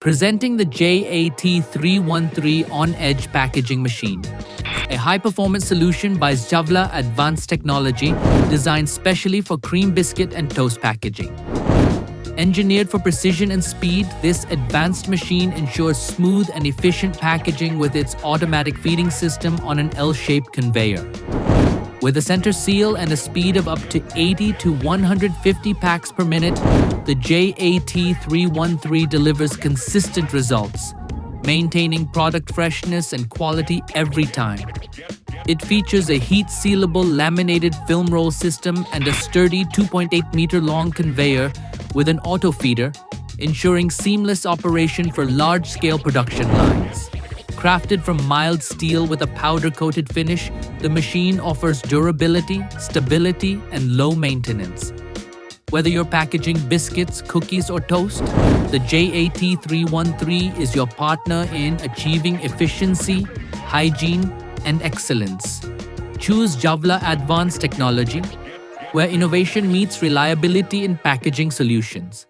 Presenting the JAT-313 On-Edge Packaging Machine, a high-performance solution by Jawla Advance Technology designed specially for cream biscuit and toast packaging. Engineered for precision and speed, this advanced machine ensures smooth and efficient packaging with its automatic feeding system on an L-shaped conveyor. With a center seal and a speed of up to 80 to 150 packs per minute, the JAT-313 delivers consistent results, maintaining product freshness and quality every time. It features a heat-sealable laminated film roll system and a sturdy 2.8-meter-long conveyor with an auto feeder, ensuring seamless operation for large-scale production lines. Crafted from mild steel with a powder-coated finish, the machine offers durability, stability, and low maintenance. Whether you're packaging biscuits, cookies, or toast, the JAT-313 is your partner in achieving efficiency, hygiene, and excellence. Choose Jawla Advance Technology, where innovation meets reliability in packaging solutions.